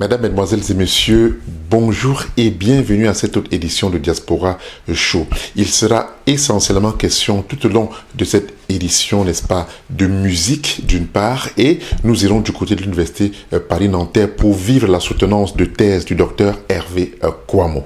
Mesdames, Mesdemoiselles et Messieurs, bonjour et bienvenue à cette autre édition de Diaspora Show. Il sera essentiellement question tout au long de cette édition, n'est-ce pas, de musique d'une part, et nous irons du côté de l'Université Paris-Nanterre pour vivre la soutenance de thèse du docteur Hervé Kouamouo.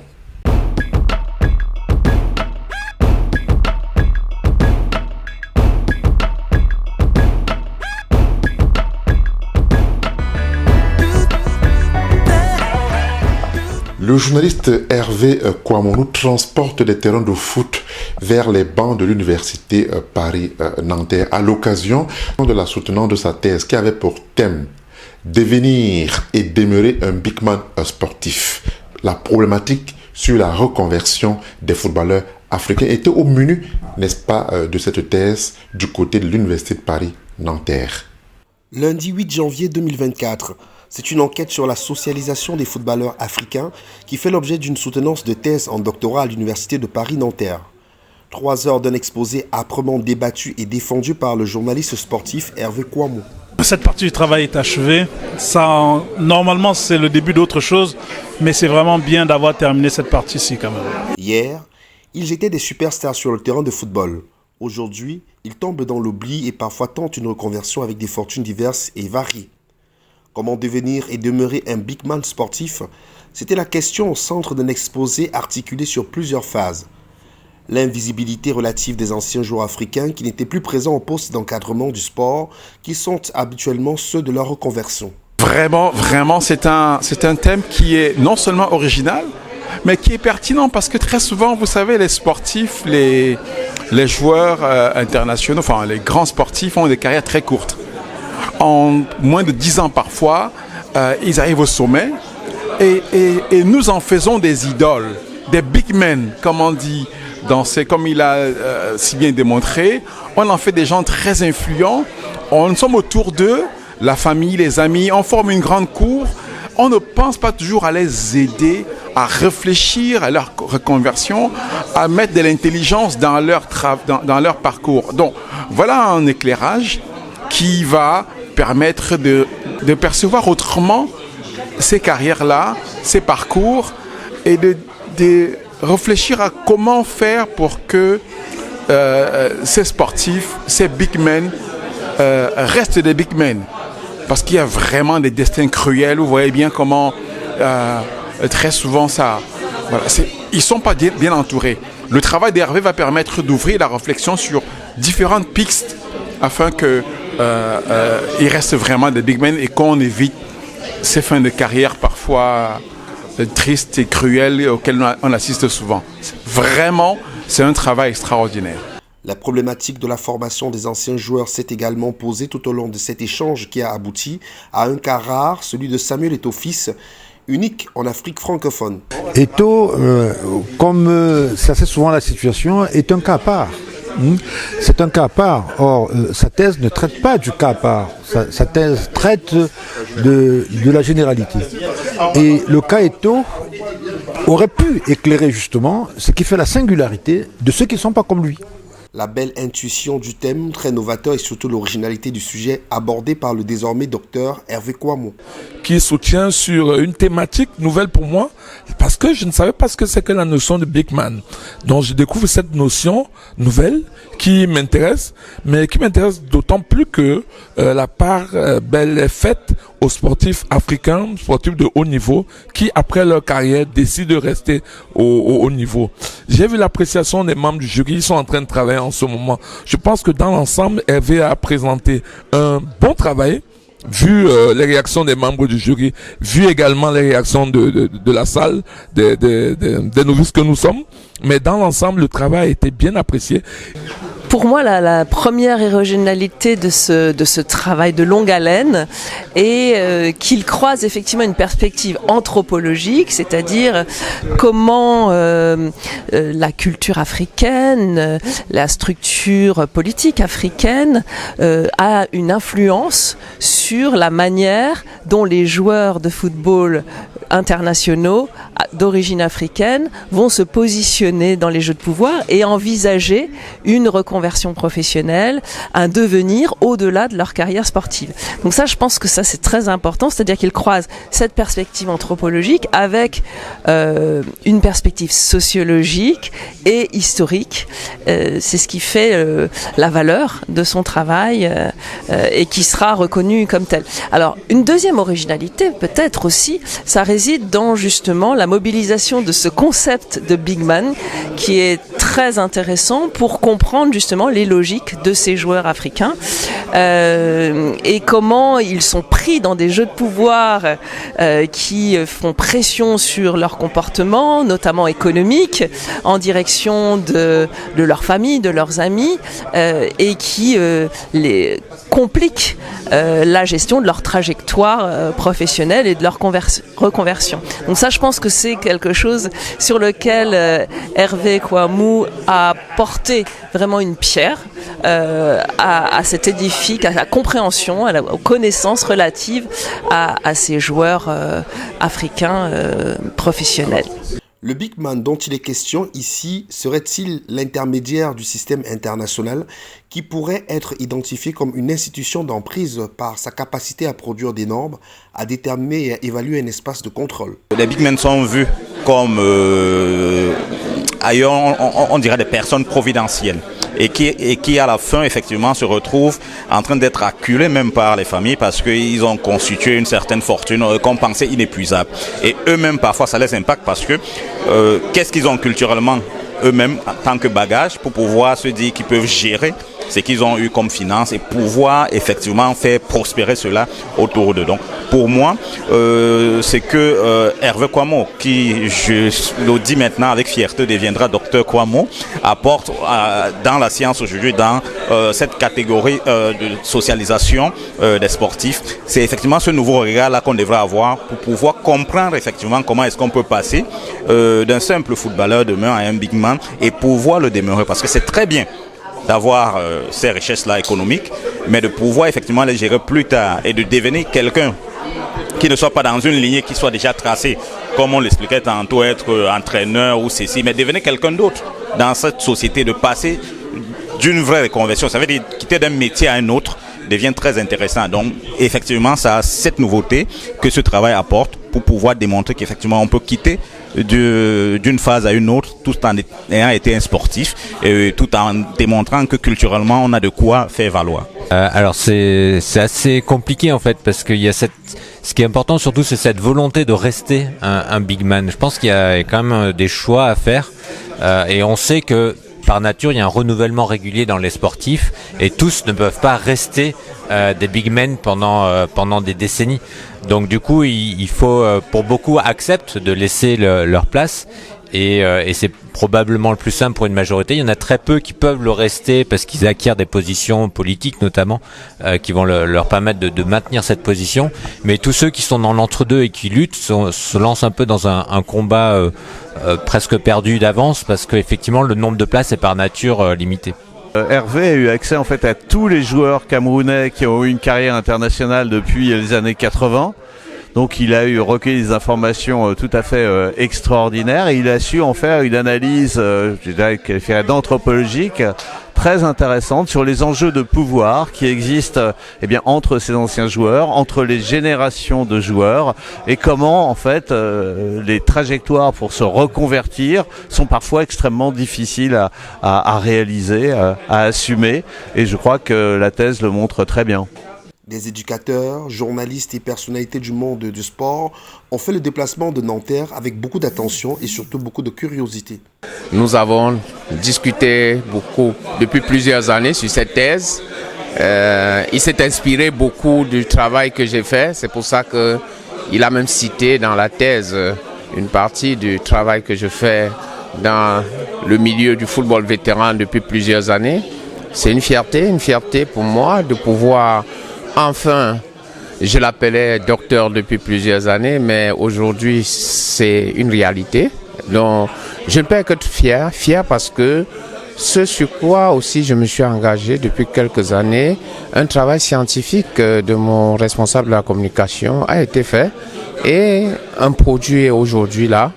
Le journaliste Hervé Kouamouo nous transporte des terrains de foot vers les bancs de l'Université Paris-Nanterre à l'occasion de la soutenance de sa thèse qui avait pour thème « Devenir et demeurer un big man sportif ». La problématique sur la reconversion des footballeurs africains était au menu, n'est-ce pas, de cette thèse du côté de l'Université de Paris-Nanterre. Lundi 8 janvier 2024, c'est une enquête sur la socialisation des footballeurs africains qui fait l'objet d'une soutenance de thèse en doctorat à l'Université de Paris-Nanterre. 3 heures d'un exposé âprement débattu et défendu par le journaliste sportif Hervé Kouamouo. Cette partie du travail est achevée. Ça, normalement, c'est le début d'autre chose, mais c'est vraiment bien d'avoir terminé cette partie-ci quand même. Hier, ils étaient des superstars sur le terrain de football. Aujourd'hui, ils tombent dans l'oubli et parfois tentent une reconversion avec des fortunes diverses et variées. Comment devenir et demeurer un big man sportif? C'était la question au centre d'un exposé articulé sur plusieurs phases. L'invisibilité relative des anciens joueurs africains qui n'étaient plus présents au poste d'encadrement du sport, qui sont habituellement ceux de leur reconversion. Vraiment, c'est un thème qui est non seulement original, mais qui est pertinent parce que très souvent, vous savez, les sportifs, les joueurs internationaux, enfin les grands sportifs ont des carrières très courtes. En moins de 10 ans parfois, ils arrivent au sommet et nous en faisons des idoles, des big men, comme on dit, comme il a si bien démontré. On en fait des gens très influents, on sommes autour d'eux, la famille, les amis, on forme une grande cour. On ne pense pas toujours à les aider, à réfléchir à leur reconversion, à mettre de l'intelligence dans leur parcours. Donc voilà un éclairage qui va permettre de percevoir autrement ces carrières-là, ces parcours, et de réfléchir à comment faire pour que ces sportifs, ces big men, restent des big men. Parce qu'il y a vraiment des destins cruels, vous voyez bien comment très souvent ça... Voilà, ils ne sont pas bien entourés. Le travail d'Hervé va permettre d'ouvrir la réflexion sur différentes pistes afin que il reste vraiment des big men et qu'on évite ces fins de carrière parfois tristes et cruelles auxquelles on assiste souvent. Vraiment, c'est un travail extraordinaire. La problématique de la formation des anciens joueurs s'est également posée tout au long de cet échange qui a abouti à un cas rare, celui de Samuel Eto'o-Fils, unique en Afrique francophone. Eto'o, comme c'est assez souvent la situation, est un cas à part. C'est un cas à part. Or, sa thèse ne traite pas du cas à part. Sa thèse traite de la généralité. Et le cas Eto'o aurait pu éclairer justement ce qui fait la singularité de ceux qui ne sont pas comme lui. La belle intuition du thème, très novateur et surtout l'originalité du sujet abordé par le désormais docteur Hervé Kouamouo. Qui soutient sur une thématique nouvelle pour moi, parce que je ne savais pas ce que c'est que la notion de big man. Donc je découvre cette notion nouvelle qui m'intéresse, mais qui m'intéresse d'autant plus que la part belle est faite aux sportifs africains, sportifs de haut niveau, qui après leur carrière décident de rester au haut niveau. J'ai vu l'appréciation des membres du jury, ils sont en train de travailler en ce moment. Je pense que dans l'ensemble, Hervé a présenté un bon travail, vu les réactions des membres du jury, vu également les réactions de la salle, des novices que nous sommes. Mais dans l'ensemble, le travail a été bien apprécié. Pour moi, la première originalité de ce travail de longue haleine est qu'il croise effectivement une perspective anthropologique, c'est-à-dire comment la culture africaine, la structure politique africaine a une influence sur la manière dont les joueurs de football internationaux d'origine africaine vont se positionner dans les jeux de pouvoir et envisager une reconversion professionnelle, un devenir au-delà de leur carrière sportive. Donc ça, je pense que ça c'est très important, c'est-à-dire qu'ils croisent cette perspective anthropologique avec une perspective sociologique et historique. C'est ce qui fait la valeur de son travail et qui sera reconnu comme tel. Alors, une deuxième originalité, peut-être aussi, ça réside dans justement la mobilisation de ce concept de big man qui est très intéressant pour comprendre justement les logiques de ces joueurs africains et comment ils sont pris dans des jeux de pouvoir qui font pression sur leur comportement, notamment économique, en direction de leur famille, de leurs amis, et qui les compliquent la gestion de leur trajectoire professionnelle et de leur reconversion. Donc ça, je pense que c'est quelque chose sur lequel Hervé Kouamouo a porté vraiment une pierre à cet édifice, à la compréhension, aux connaissances relatives à ces joueurs africains professionnels. Le big man dont il est question ici serait-il l'intermédiaire du système international qui pourrait être identifié comme une institution d'emprise par sa capacité à produire des normes, à déterminer et à évaluer un espace de contrôle? Les big men sont vus comme ailleurs, on dirait des personnes providentielles et qui à la fin effectivement se retrouvent en train d'être acculés même par les familles parce qu'ils ont constitué une certaine fortune qu'on pensait inépuisable. Et eux-mêmes parfois ça les impacte parce que qu'est-ce qu'ils ont culturellement eux-mêmes en tant que bagage pour pouvoir se dire qu'ils peuvent gérer ce qu'ils ont eu comme finance et pouvoir effectivement faire prospérer cela autour d'eux. Donc pour moi, c'est que Hervé Kouamouo, qui je le dis maintenant avec fierté deviendra docteur Kouamouo, apporte dans la science aujourd'hui, dans cette catégorie de socialisation des sportifs. C'est effectivement ce nouveau regard-là qu'on devrait avoir pour pouvoir comprendre effectivement comment est-ce qu'on peut passer d'un simple footballeur demain à un big man et pouvoir le demeurer. Parce que c'est très bien d'avoir ces richesses-là économiques, mais de pouvoir effectivement les gérer plus tard et de devenir quelqu'un qui ne soit pas dans une lignée qui soit déjà tracée, comme on l'expliquait tantôt, être entraîneur ou ceci, mais devenir quelqu'un d'autre dans cette société, de passer d'une vraie reconversion, ça veut dire quitter d'un métier à un autre, devient très intéressant. Donc effectivement, ça a cette nouveauté que ce travail apporte pour pouvoir démontrer qu'effectivement on peut quitter d'une phase à une autre tout en ayant été un sportif et tout en démontrant que culturellement on a de quoi faire valoir. Alors c'est assez compliqué en fait parce qu'il y a ce qui est important surtout, c'est cette volonté de rester un big man. Je pense qu'il y a quand même des choix à faire et on sait que par nature, il y a un renouvellement régulier dans les sportifs et tous ne peuvent pas rester des big men pendant des décennies. Donc du coup, il faut, pour beaucoup, acceptent de laisser leur place et c'est probablement le plus simple pour une majorité. Il y en a très peu qui peuvent le rester parce qu'ils acquièrent des positions politiques notamment qui vont leur permettre de maintenir cette position. Mais tous ceux qui sont dans l'entre-deux et qui luttent se lancent un peu dans un combat presque perdu d'avance parce qu'effectivement le nombre de places est par nature limité. Hervé a eu accès en fait à tous les joueurs camerounais qui ont eu une carrière internationale depuis les années 80. Donc il a recueilli des informations tout à fait extraordinaires et il a su en faire une analyse, je dirais qualifiée d'anthropologique, très intéressante sur les enjeux de pouvoir qui existent entre ces anciens joueurs, entre les générations de joueurs et comment en fait les trajectoires pour se reconvertir sont parfois extrêmement difficiles à réaliser, à assumer et je crois que la thèse le montre très bien. Des éducateurs, journalistes et personnalités du monde du sport ont fait le déplacement de Nanterre avec beaucoup d'attention et surtout beaucoup de curiosité. Nous avons discuté beaucoup depuis plusieurs années sur cette thèse. Il s'est inspiré beaucoup du travail que j'ai fait. C'est pour ça qu'il a même cité dans la thèse une partie du travail que je fais dans le milieu du football vétéran depuis plusieurs années. C'est une fierté pour moi de pouvoir... Enfin, je l'appelais docteur depuis plusieurs années, mais aujourd'hui, c'est une réalité. Donc, je ne peux être fier parce que ce sur quoi aussi je me suis engagé depuis quelques années, un travail scientifique de mon responsable de la communication a été fait Et un produit est aujourd'hui là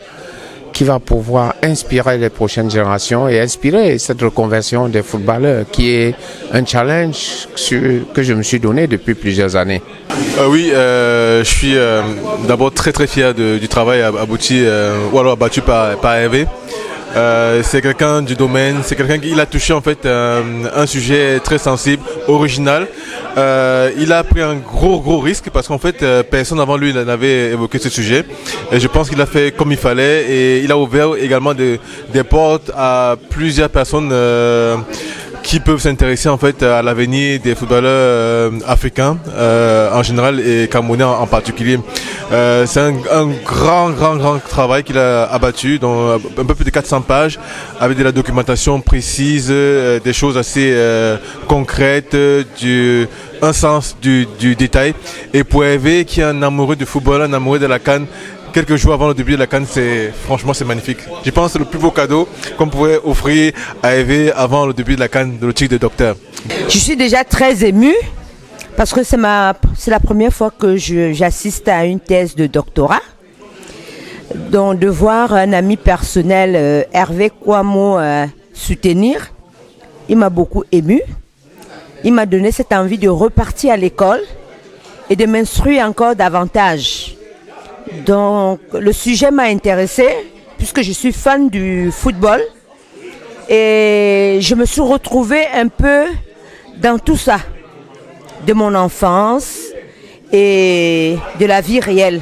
qui va pouvoir inspirer les prochaines générations et inspirer cette reconversion des footballeurs qui est un challenge que je me suis donné depuis plusieurs années. Oui, je suis d'abord très fier du travail abouti par Hervé. C'est quelqu'un du domaine, c'est quelqu'un qui a touché en fait un sujet très sensible, original. Il a pris un gros risque parce qu'en fait personne avant lui n'avait évoqué ce sujet. Et je pense qu'il a fait comme il fallait et il a ouvert également des portes à plusieurs personnes qui peuvent s'intéresser en fait à l'avenir des footballeurs africains en général et camerounais en particulier. C'est un grand travail qu'il a abattu dans un peu plus de 400 pages avec de la documentation précise, des choses assez concrètes, un sens du détail. Et pour Hervé qui est un amoureux du football, un amoureux de la CAN, quelques jours avant le début de la CAN, franchement c'est magnifique. Je pense que c'est le plus beau cadeau qu'on pourrait offrir à Hervé avant le début de la CAN, de le titre de docteur. Je suis déjà très émue parce que c'est la première fois que j'assiste à une thèse de doctorat. Donc de voir un ami personnel, Hervé Kouamouo, soutenir, il m'a beaucoup émue. Il m'a donné cette envie de repartir à l'école et de m'instruire encore davantage. Donc le sujet m'a intéressée puisque je suis fan du football et je me suis retrouvée un peu dans tout ça, de mon enfance et de la vie réelle.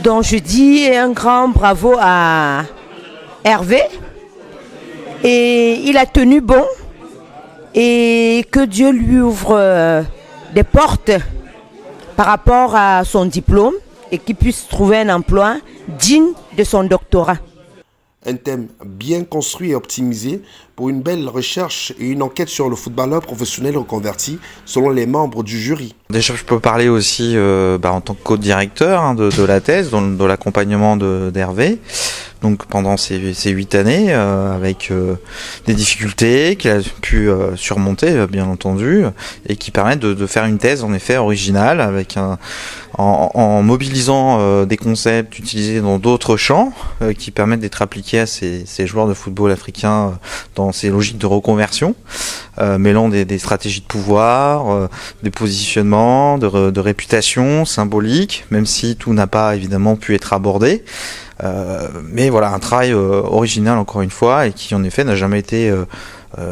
Donc je dis un grand bravo à Hervé et il a tenu bon et que Dieu lui ouvre des portes par rapport à son diplôme et qu'il puisse trouver un emploi digne de son doctorat. Un thème bien construit et optimisé pour une belle recherche et une enquête sur le footballeur professionnel reconverti selon les membres du jury. Déjà, je peux parler aussi en tant que co-directeur de la thèse, de l'accompagnement d'Hervé. Donc pendant ces 8 années, avec des difficultés qu'il a pu surmonter, bien entendu, et qui permettent de faire une thèse en effet originale, avec en mobilisant des concepts utilisés dans d'autres champs, qui permettent d'être appliqués à ces joueurs de football africains dans ces logiques de reconversion, mêlant des stratégies de pouvoir, des positionnements, de réputation symbolique, même si tout n'a pas évidemment pu être abordé. Mais voilà, un travail original encore une fois et qui en effet n'a jamais été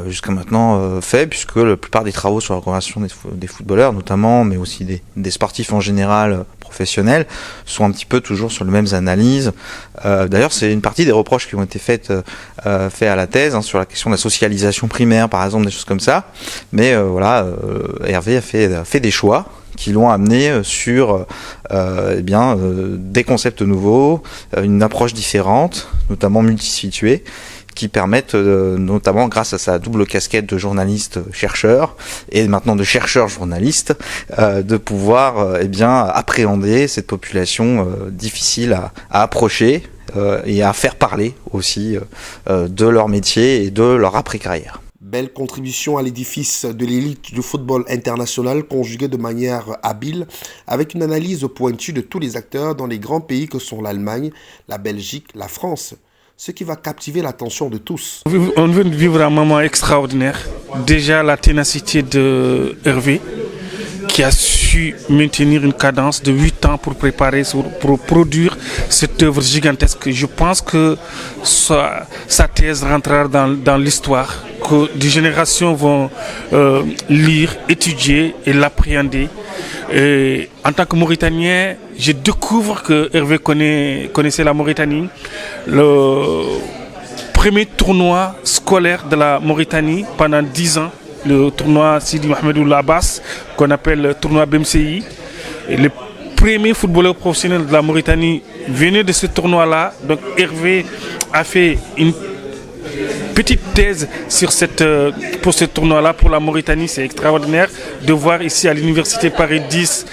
jusqu'à maintenant fait, puisque la plupart des travaux sur la reconversion des footballeurs notamment, mais aussi des sportifs en général professionnels, sont un petit peu toujours sur les mêmes analyses. D'ailleurs, c'est une partie des reproches qui ont été faits à la thèse, sur la question de la socialisation primaire par exemple, des choses comme ça. Mais Hervé a fait des choix qui l'ont amené sur des concepts nouveaux, une approche différente, notamment multisituée, qui permettent, notamment grâce à sa double casquette de journaliste-chercheur et maintenant de chercheur-journaliste, de pouvoir appréhender cette population difficile à approcher et à faire parler aussi de leur métier et de leur après-carrière. Belle contribution à l'édifice de l'élite du football international conjuguée de manière habile avec une analyse pointue de tous les acteurs dans les grands pays que sont l'Allemagne, la Belgique, la France. Ce qui va captiver l'attention de tous. On vient de vivre un moment extraordinaire. Déjà la ténacité de Hervé qui a su maintenir une cadence de 8 ans pour préparer, pour produire cette œuvre gigantesque. Je pense que sa thèse rentrera dans l'histoire, que des générations vont lire, étudier et l'appréhender. Et en tant que Mauritanien, je découvre que Hervé connaissait la Mauritanie. Le premier tournoi scolaire de la Mauritanie pendant 10 ans, le tournoi Sidi Mohamedou Labas, qu'on appelle le tournoi BMCI. Et le premier footballeur professionnel de la Mauritanie venait de ce tournoi-là. Donc Hervé a fait une petite thèse pour ce tournoi-là, pour la Mauritanie. C'est extraordinaire de voir ici à l'université Paris 10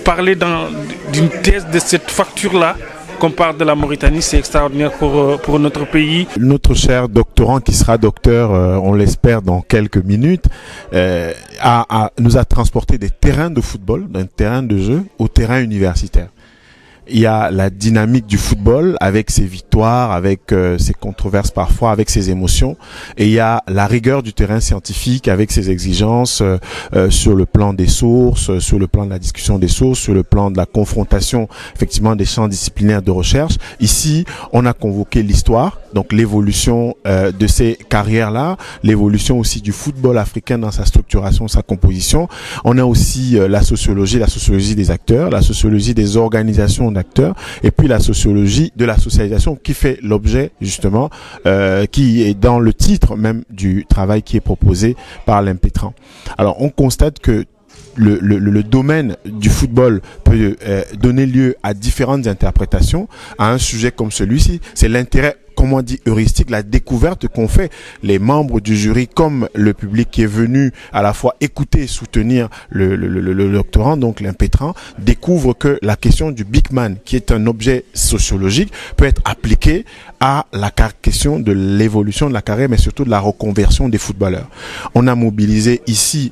parler d'une thèse de cette facture-là. Qu'on parle de la Mauritanie, c'est extraordinaire pour notre pays. Notre cher doctorant, qui sera docteur, on l'espère, dans quelques minutes, nous a transporté des terrains de football, d'un terrain de jeu, au terrain universitaire. il y a la dynamique du football avec ses victoires, avec ses controverses parfois, avec ses émotions, et il y a la rigueur du terrain scientifique avec ses exigences sur le plan des sources, sur le plan de la discussion des sources, sur le plan de la confrontation effectivement des champs disciplinaires de recherche. Ici, on a convoqué l'histoire, donc l'évolution de ces carrières-là, l'évolution aussi du football africain dans sa structuration, sa composition. On a aussi la sociologie des acteurs, la sociologie des organisations d'acteurs, et puis la sociologie de la socialisation qui fait l'objet justement, qui est dans le titre même du travail qui est proposé par l'Impétran. Alors on constate que le domaine du football peut donner lieu à différentes interprétations. À un sujet comme celui-ci, c'est l'intérêt, comme on dit, heuristique, la découverte qu'ont fait les membres du jury comme le public qui est venu à la fois écouter et soutenir le doctorant, donc l'impétrant, découvre que la question du big man, qui est un objet sociologique, peut être appliquée à la question de l'évolution de la carrière, mais surtout de la reconversion des footballeurs. On a mobilisé ici,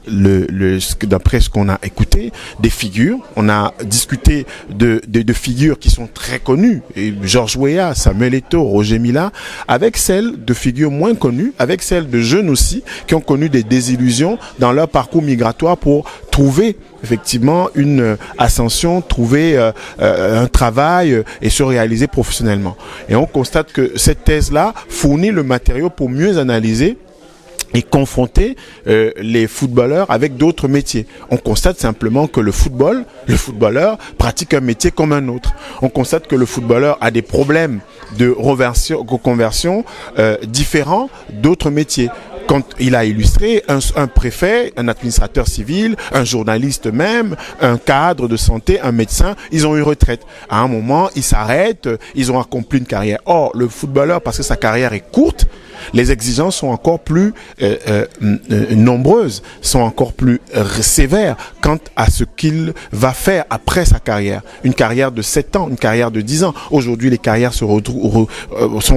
d'après ce qu'on a écouté, des figures. On a discuté de figures qui sont très connues, Georges Weah, Samuel Eto'o, Roger Mila, avec celles de figures moins connues, avec celles de jeunes aussi, qui ont connu des désillusions dans leur parcours migratoire pour trouver effectivement une ascension, trouver un travail et se réaliser professionnellement. Et on constate que cette thèse-là fournit le matériau pour mieux analyser et confronter les footballeurs avec d'autres métiers. On constate simplement que le footballeur pratique un métier comme un autre. On constate que le footballeur a des problèmes de reconversion différents d'autres métiers. Quand il a illustré un préfet, un administrateur civil, un journaliste même, un cadre de santé, un médecin, ils ont eu retraite. À un moment, ils s'arrêtent, ils ont accompli une carrière. Or, le footballeur, parce que sa carrière est courte, les exigences sont encore plus nombreuses, sont encore plus sévères quant à ce qu'il va faire après sa carrière. Une carrière de 7 ans, une carrière de 10 ans. Aujourd'hui, les carrières sont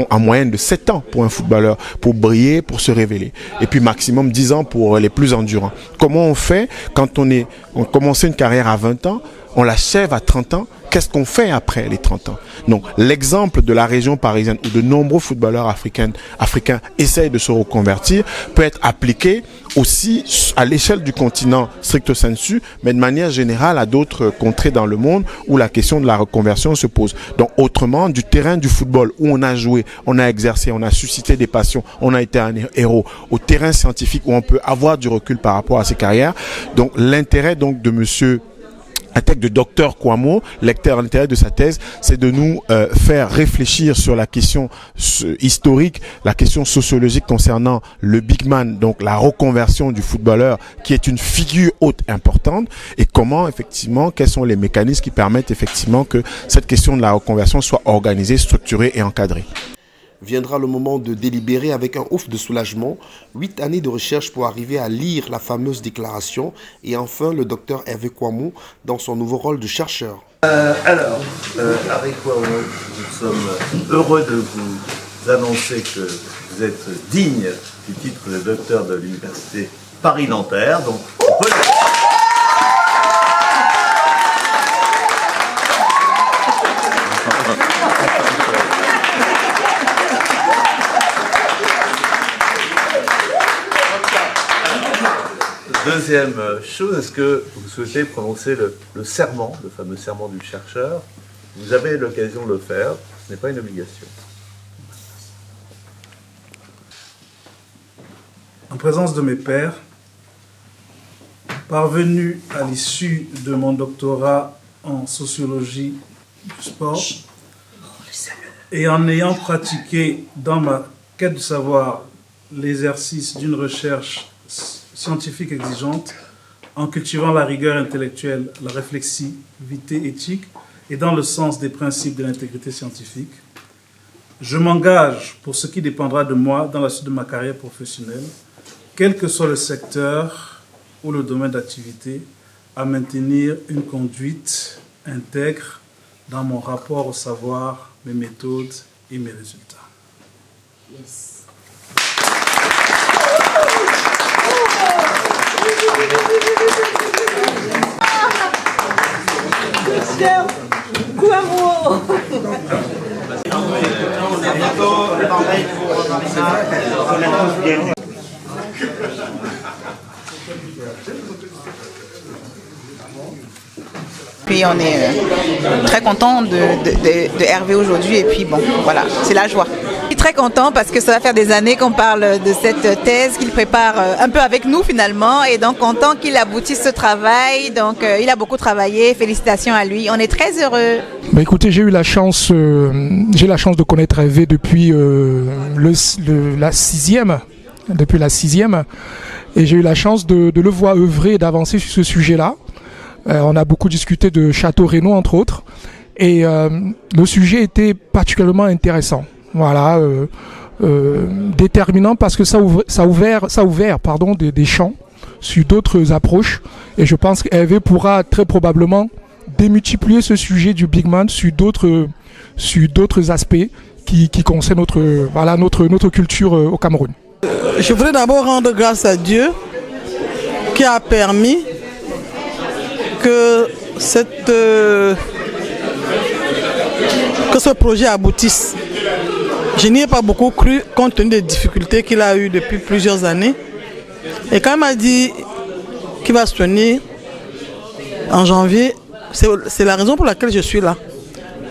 en moyenne de 7 ans pour un footballeur, pour briller, pour se révéler. Et puis maximum 10 ans pour les plus endurants. Comment on fait quand on commence une carrière à 20 ans, on l'achève à 30 ans? Qu'est-ce qu'on fait après les 30 ans? Donc, l'exemple de la région parisienne où de nombreux footballeurs africains essayent de se reconvertir peut être appliqué aussi à l'échelle du continent stricto sensu, mais de manière générale à d'autres contrées dans le monde où la question de la reconversion se pose. Donc, autrement, du terrain du football où on a joué, on a exercé, on a suscité des passions, on a été un héros, au terrain scientifique où on peut avoir du recul par rapport à ses carrières. Donc, l'intérêt donc de monsieur de Dr Kouamouo, l'intérêt de sa thèse, c'est de nous faire réfléchir sur la question historique, la question sociologique concernant le big man, donc la reconversion du footballeur qui est une figure haute importante, et comment effectivement, quels sont les mécanismes qui permettent effectivement que cette question de la reconversion soit organisée, structurée et encadrée. Viendra le moment de délibérer avec un ouf de soulagement. 8 années de recherche pour arriver à lire la fameuse déclaration. Et enfin, le docteur Hervé Kouamouo dans son nouveau rôle de chercheur. Avec Kouamouo, nous sommes heureux de vous annoncer que vous êtes digne du titre de docteur de l'université Paris-Nanterre. Donc, on peut Deuxième chose, est-ce que vous souhaitez prononcer le serment, le fameux serment du chercheur? Vous avez l'occasion de le faire, ce n'est pas une obligation. En présence de mes pairs, parvenu à l'issue de mon doctorat en sociologie du sport, et en ayant pratiqué dans ma quête de savoir l'exercice d'une recherche scientifique exigeante, en cultivant la rigueur intellectuelle, la réflexivité éthique et dans le sens des principes de l'intégrité scientifique, je m'engage pour ce qui dépendra de moi dans la suite de ma carrière professionnelle, quel que soit le secteur ou le domaine d'activité, à maintenir une conduite intègre dans mon rapport au savoir, mes méthodes et mes résultats. Yes. Kouamouo. Puis on est très content de Hervé aujourd'hui et puis bon, voilà, c'est la joie. Je suis très content parce que ça va faire des années qu'on parle de cette thèse qu'il prépare un peu avec nous finalement et donc content qu'il aboutisse ce travail. Donc il a beaucoup travaillé, félicitations à lui, on est très heureux. Bah écoutez, j'ai la chance de connaître Hervé depuis la sixième, et j'ai eu la chance de le voir œuvrer et d'avancer sur ce sujet-là. On a beaucoup discuté de Château Renaud entre autres et le sujet était particulièrement intéressant. Voilà, déterminant parce que ça a ouvert des champs sur d'autres approches et je pense qu'Hervé pourra très probablement démultiplier ce sujet du big man sur d'autres aspects qui concernent notre culture au Cameroun. Je voudrais d'abord rendre grâce à Dieu qui a permis que ce projet aboutisse. Je n'y ai pas beaucoup cru compte tenu des difficultés qu'il a eues depuis plusieurs années. Et quand il m'a dit qu'il va se tenir en janvier, c'est la raison pour laquelle je suis là.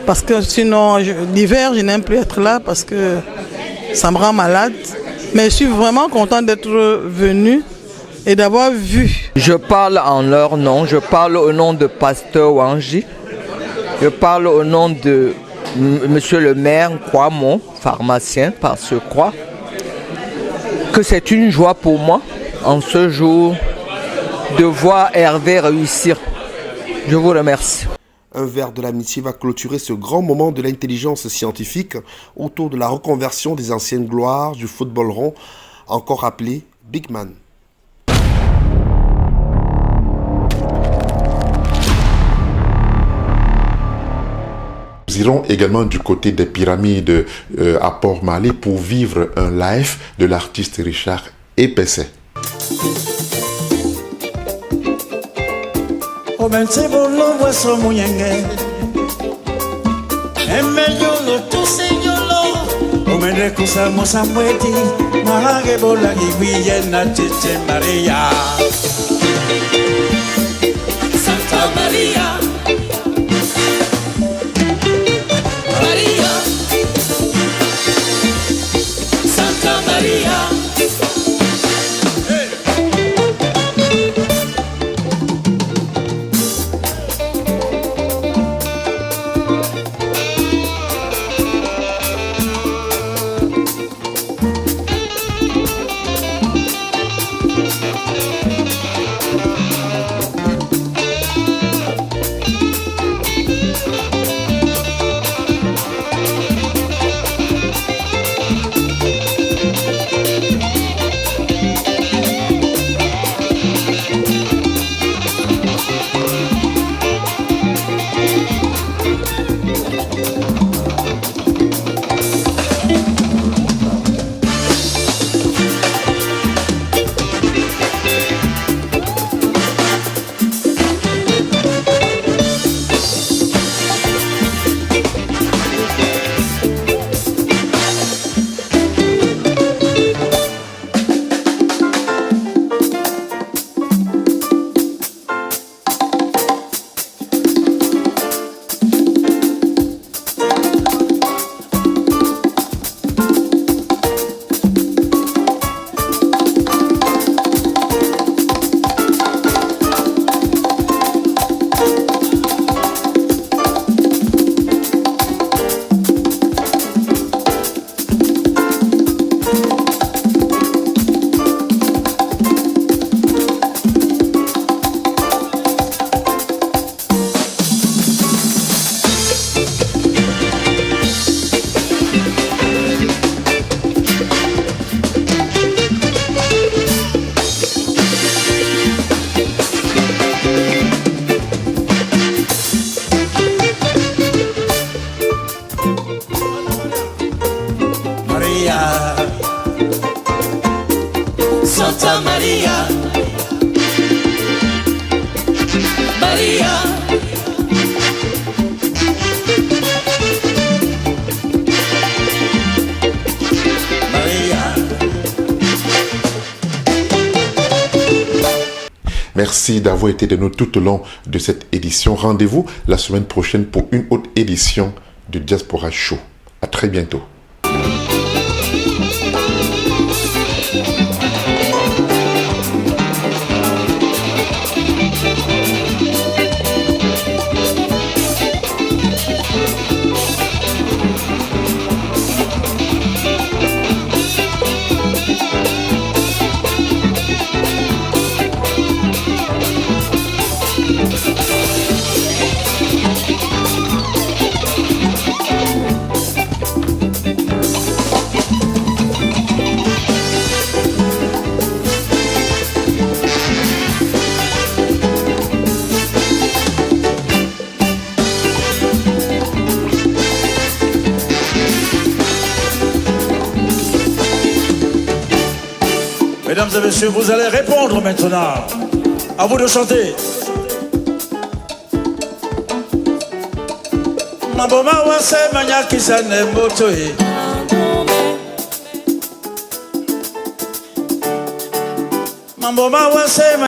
Parce que sinon, l'hiver, je n'aime plus être là parce que ça me rend malade. Mais je suis vraiment content d'être venu et d'avoir vu. Je parle en leur nom, je parle au nom de Pasteur Wanji, je parle au nom de Monsieur le maire Kouamouo, pharmacien par surcroît, que c'est une joie pour moi en ce jour de voir Hervé réussir. Je vous remercie. Un verre de l'amitié va clôturer ce grand moment de l'intelligence scientifique autour de la reconversion des anciennes gloires du football rond, encore appelé Big Man. Nous irons également du côté des pyramides à Port-Malais pour vivre un live de l'artiste Richard Epesset. Santa Maria. Santa Maria. Merci d'avoir été de nous tout au long de cette édition. Rendez-vous la semaine prochaine pour une autre édition de Diaspora Show. À très bientôt. Mesdames et messieurs, vous allez répondre maintenant. À vous de chanter. Maboma wase manyaki sane motoe. Maboma wase